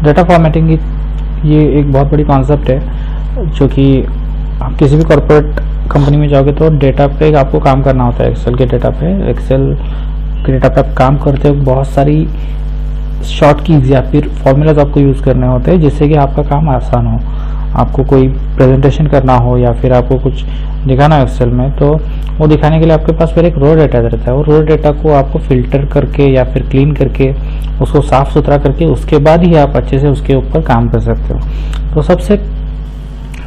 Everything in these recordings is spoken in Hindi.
डेटा फॉर्मेटिंग ये एक बहुत बड़ी कॉन्सेप्ट है, जो कि आप किसी भी कॉर्पोरेट कंपनी में जाओगे तो डेटा पे आपको काम करना होता है। एक्सेल के डेटा पे आप काम करते हो, बहुत सारी शॉर्ट कीज या फिर फॉर्मूलाज आपको यूज़ करने होते हैं जिससे कि आपका काम आसान हो। आपको कोई प्रेजेंटेशन करना हो या फिर आपको कुछ दिखाना है एक्सेल में, तो वो दिखाने के लिए आपके पास फिर एक रो डेटा रहता है। वो रो डेटा को आपको फिल्टर करके या फिर क्लीन करके उसको साफ सुथरा करके उसके बाद ही आप अच्छे से उसके ऊपर काम कर सकते हो। तो सबसे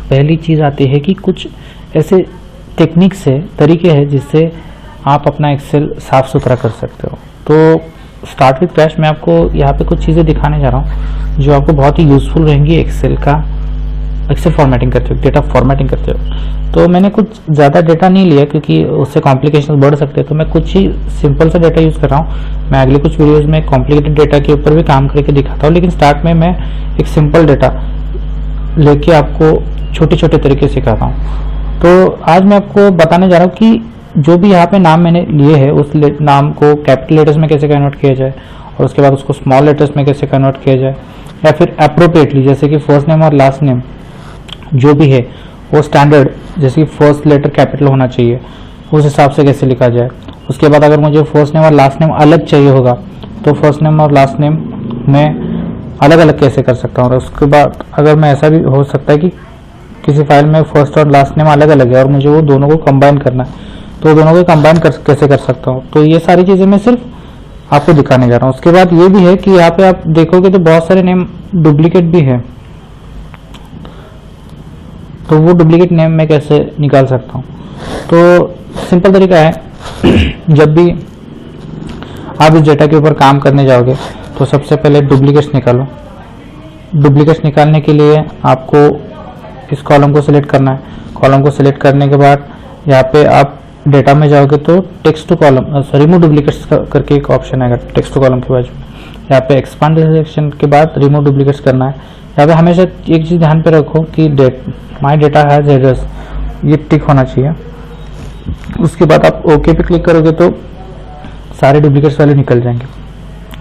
पहली चीज़ आती है कि कुछ ऐसे टेक्निक्स है, तरीके हैं जिससे आप अपना एक्सेल साफ सुथरा कर सकते हो। तो स्टार्ट विद क्रैश मैं आपको यहाँ पे कुछ चीज़ें दिखाने जा रहा हूँ जो आपको बहुत ही यूज़फुल रहेंगी एक्सेल फॉर्मेटिंग करते हो, डेटा फॉर्मेटिंग करते हो। तो मैंने कुछ ज़्यादा डेटा नहीं लिया क्योंकि उससे कॉम्प्लिकेशन बढ़ सकते हैं, तो मैं कुछ ही सिंपल सा डेटा यूज़ कर रहा हूँ। मैं अगले कुछ वीडियोज़ में कॉम्प्लिकेटेड डेटा के ऊपर भी काम करके दिखाता हूँ, लेकिन स्टार्ट में मैं एक सिंपल डेटा लेके आपको छोटे छोटे तरीके सिखाता हूँ। तो आज मैं आपको बताने जा रहा हूँ कि जो भी यहाँ पे नाम मैंने लिए है उस नाम को कैपिटल लेटर्स में कैसे कन्वर्ट किया जाए और उसके बाद उसको स्मॉल लेटर्स में कैसे कन्वर्ट किया जाए, या फिर अप्रोप्रिएटली जैसे कि फर्स्ट नेम और लास्ट नेम जो भी है वो स्टैंडर्ड, जैसे कि फर्स्ट लेटर कैपिटल होना चाहिए, उस हिसाब से कैसे लिखा जाए। उसके बाद अगर मुझे फर्स्ट नेम और लास्ट नेम अलग चाहिए होगा तो फर्स्ट नेम और लास्ट नेम में अलग अलग कैसे कर सकता हूँ। और उसके बाद अगर मैं ऐसा भी हो सकता है कि किसी फाइल में फर्स्ट और लास्ट नेम अलग अलग है और मुझे वो दोनों को कंबाइन करना है, तो दोनों को कंबाइन कैसे कर सकता हूँ। तो ये सारी चीज़ें मैं सिर्फ आपको दिखाने जा रहा हूँ। उसके बाद ये भी है कि यहाँ पे आप देखोगे तो बहुत सारे नेम डुप्लीकेट भी है, तो वो डुप्लीकेट नेम मैं कैसे निकाल सकता हूँ। तो सिंपल तरीका है, जब भी आप इस डेटा के ऊपर काम करने जाओगे तो सबसे पहले डुप्लीकेट्स निकालो। डुप्लीकेट्स निकालने के लिए आपको इस कॉलम को सिलेक्ट करना है। कॉलम को सिलेक्ट करने के बाद यहाँ पे आप डेटा में जाओगे तो text to column remove duplicates करके एक ऑप्शन आएगा टेक्स्ट टू कॉलम के बाजू में। यहाँ पे एक्सपांड सिलेक्शन के बाद रिमूव डुप्लीकेट्स करना है। यहाँ पे हमेशा एक चीज़ ध्यान पे रखो कि माई डेटा हैज एड्रेस, ये टिक होना चाहिए। उसके बाद आप ओके पे क्लिक करोगे तो सारे डुप्लीकेट्स वाले निकल जाएंगे।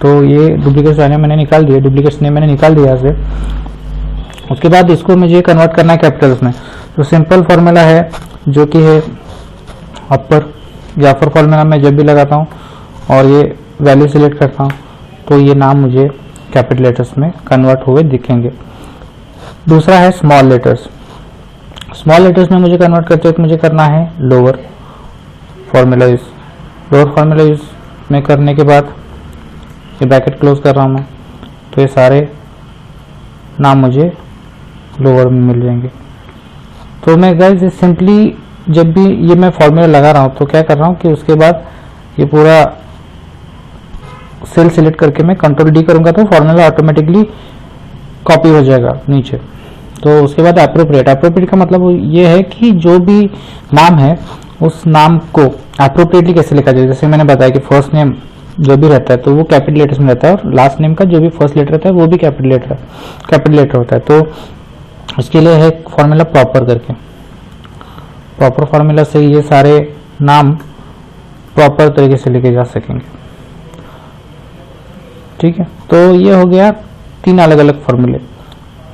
तो ये डुप्लीकेट्स वाले मैंने निकाल दिए, डुप्लीकेट्स नेम मैंने निकाल दिया से। उसके बाद इसको मुझे कन्वर्ट करना है कैपिटल्स में। तो सिंपल फॉर्मूला है जो कि है अपर या अपर फॉर्मूला मैं जब भी लगाता हूँ और ये वैल्यू सिलेक्ट करता हूँ तो ये नाम मुझे कैपिटल लेटर्स में कन्वर्ट हुए दिखेंगे। दूसरा है स्मॉल लेटर्स। स्मॉल लेटर्स में मुझे कन्वर्ट करते हुए मुझे करना है lower formula use. Lower formula use में करने के बाद ये ब्रैकेट क्लोज कर रहा हूँ मैं, तो ये सारे नाम मुझे लोअर में मिल जाएंगे। तो मैं गाइस सिंपली जब भी ये मैं फॉर्मूला लगा रहा हूँ तो क्या कर रहा हूँ कि उसके बाद ये पूरा सेल सिलेक्ट करके मैं कंट्रोल डी करूँगा तो फॉर्मूला ऑटोमेटिकली कॉपी हो जाएगा नीचे। तो उसके बाद अप्रोप्रिएट का मतलब ये है कि जो भी नाम है उस नाम को अप्रोप्रिएटली कैसे लिखा जाए। जैसे मैंने बताया कि फर्स्ट नेम जो भी रहता है तो वो कैपिटल लेटर्स में रहता है और लास्ट नेम का जो भी फर्स्ट लेटर रहता है वो भी कैपिटल लेटर होता है। तो उसके लिए है फॉर्मूला प्रॉपर करके, प्रॉपर फॉर्मूला से ये सारे नाम प्रॉपर तरीके से लिखे जा सकेंगे। ठीक है, तो ये हो गया 3 अलग अलग फॉर्मूले।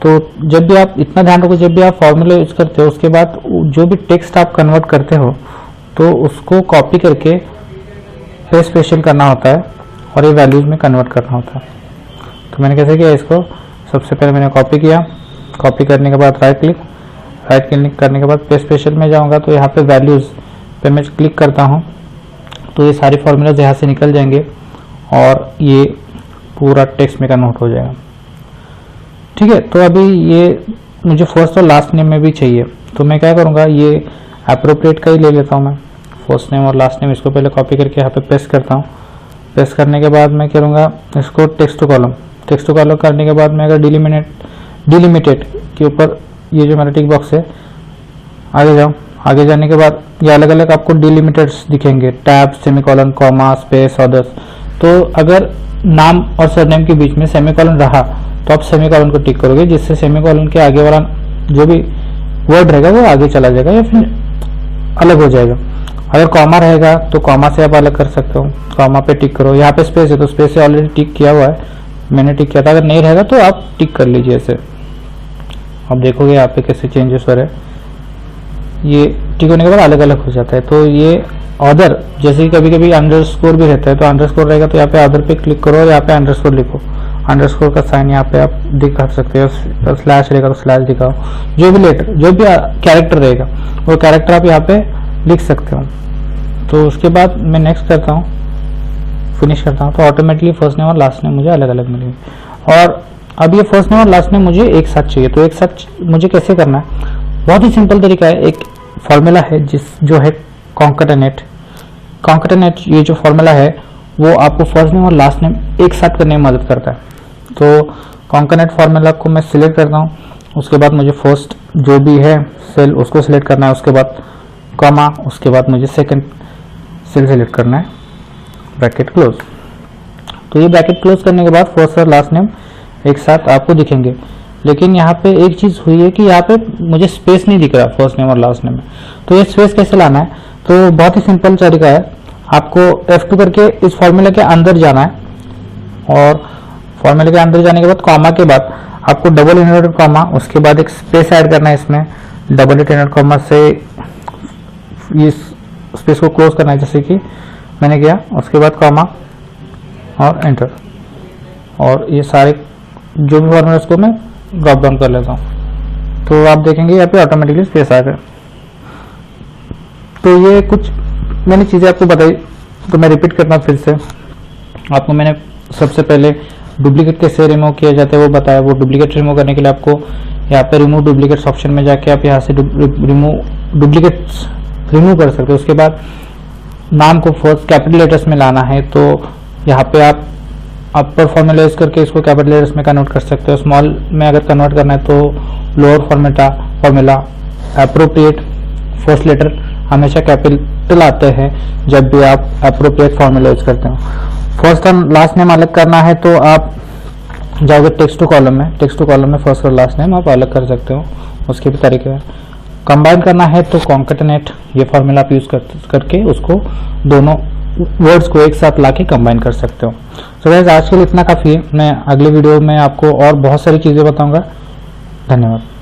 तो जब भी आप इतना ध्यान रखो, जब भी आप फॉर्मूले यूज करते हो उसके बाद जो भी टेक्स्ट आप कन्वर्ट करते हो तो उसको कॉपी करके पेस्ट स्पेशल करना होता है और ये वैल्यूज में कन्वर्ट करना होता है। तो मैंने कैसे किया, इसको सबसे पहले मैंने कॉपी किया, कॉपी करने के बाद राइट क्लिक करने के बाद पेस्ट स्पेशल में जाऊंगा तो यहाँ पे वैल्यूज पे मैं क्लिक करता हूँ तो ये सारे फॉर्मूलाज यहाँ से निकल जाएंगे और ये पूरा टेक्स्ट में कन्वर्ट हो जाएगा। ठीक है, तो अभी ये मुझे फर्स्ट और लास्ट नेम में भी चाहिए तो मैं क्या करूँगा, ये अप्रोप्रिएट का ही ले लेता हूँ मैं। फर्स्ट नेम और लास्ट नेम इसको पहले कॉपी करके यहाँ पे पेस्ट करता हूँ। पेस्ट करने के बाद मैं करूँगा इसको टेक्स्ट टू कॉलम करने के बाद मैं अगर डिलिमिटेड के ऊपर ये जो मेरा टिक बॉक्स है आगे जाऊँ, आगे जाने के बाद ये अलग अलग आपको डिलिमिटेड्स दिखेंगे, tab, semicolon, comma, space, others. तो अगर नाम और सरनेम के बीच में सेमीकोलन रहा तो आप सेमीकोलन को टिक करोगे, जिससे सेमीकोलन के आगे वाला जो भी वर्ड रहेगा वो आगे चला जाएगा या फिर अलग हो जाएगा। अगर कॉमा रहेगा तो कॉमा से आप अलग कर सकते हो, कॉमा पे टिक करो। यहाँ पे स्पेस है तो स्पेस से ऑलरेडी टिक किया हुआ है मैंने टिक किया था, अगर नहीं रहेगा तो आप टिक कर लीजिए ऐसे। आप देखोगे यहाँ पे कैसे चेंजेस हो रहे हैं, ये टिक होने के बाद अलग अलग हो जाता है। तो ये अदर, जैसे कि कभी कभी अंडरस्कोर भी रहता है, तो अंडरस्कोर रहेगा तो यहाँ पे अदर पे क्लिक करो और यहाँ पे अंडरस्कोर लिखो, अंडरस्कोर का साइन यहाँ पे आप दिखा सकते हो, स्लैश रहेगा तो स्लैश दिखाओ, जो भी लेटर, जो भी कैरेक्टर रहेगा वो कैरेक्टर आप यहाँ पे लिख सकते हो। तो उसके बाद मैं नेक्स्ट करता हूँ, फिनिश करता हूँ, तो ऑटोमेटिकली फर्स्ट नेम और लास्ट नेम मुझे अलग अलग मिलेंगे। और अब ये फर्स्ट नेम और लास्ट नेम मुझे एक साथ चाहिए, तो एक साथ मुझे कैसे करना है, बहुत ही सिंपल तरीका है। एक फॉर्मूला है जो है कॉन्कैटिनेट। कॉन्कैटिनेट ये जो फॉर्मूला है वो आपको फर्स्ट नेम और लास्ट नेम एक साथ करने में मदद करता है। तो कॉन्कैटिनेट फॉर्मूला को मैं सिलेक्ट करता हूँ, उसके बाद मुझे फर्स्ट जो भी है सेल उसको सिलेक्ट करना है, उसके बाद कॉमा, उसके बाद मुझे सेकंड सेल सिलेक्ट करना है, ब्रैकेट क्लोज। तो ये ब्रैकेट क्लोज करने के बाद फर्स्ट और लास्ट नेम एक साथ आपको दिखेंगे। लेकिन यहाँ पे एक चीज़ हुई है कि यहाँ पे मुझे स्पेस नहीं दिख रहा फर्स्ट नेम और लास्ट नेम में, तो ये स्पेस कैसे लाना है, तो बहुत ही सिंपल तरीका है। आपको F2 करके इस फॉर्मूले के अंदर जाना है, और फॉर्मूले के अंदर जाने के बाद कॉमा के बाद आपको डबल इनवर्टेड कॉमा, उसके बाद एक स्पेस ऐड करना है इसमें, डबल इनवर्टेड कॉमा से ये स्पेस को क्लोज करना है जैसे कि मैंने किया, उसके बाद कॉमा और एंटर, और ये सारे जो भी फॉर्मूला उसको मैं ड्रॉप डाउन कर लेता हूँ। तो आप देखेंगे यहाँ पे ऑटोमेटिकली स्पेस आ गया। तो ये कुछ मैंने चीज़ें आपको बताई, तो मैं रिपीट करता हूँ फिर से। आपको मैंने सबसे पहले डुप्लीकेट कैसे रिमूव किया जाता है वो बताया। वो डुप्लीकेट रिमूव करने के लिए आपको यहाँ पे रिमूव डुप्लीकेट्स ऑप्शन में जाके आप यहाँ से डुप्लीकेट्स रिमूव कर सकते हो। उसके बाद नाम को फर्स्ट कैपिटल लेटर्स में लाना है, तो यहाँ पे आप अपर फॉर्मूला यूज करके इसको कैपिटल लेटर्स में कन्वर्ट कर सकते हो। स्मॉल में अगर कन्वर्ट करना है तो lower formula appropriate first letter हमेशा कैपिटल आते हैं जब भी आप एप्रोप्रिएट फॉर्मूला यूज करते हो। फर्स्ट और लास्ट नेम अलग करना है तो आप जाओगे टेक्स्ट टू कॉलम में, टेक्स्ट टू कॉलम में फर्स्ट और लास्ट नेम आप अलग कर सकते हो, उसके भी तरीके हैं। कंबाइन करना है तो कॉन्कैटिनेट ये फॉर्मूला आप यूज करके उसको दोनों वर्ड्स को एक साथ लाके कंबाइन कर सकते हो। सो गाइस आज के लिए इतना काफ़ी है, मैं अगले वीडियो में आपको और बहुत सारी चीज़ें बताऊंगा। धन्यवाद।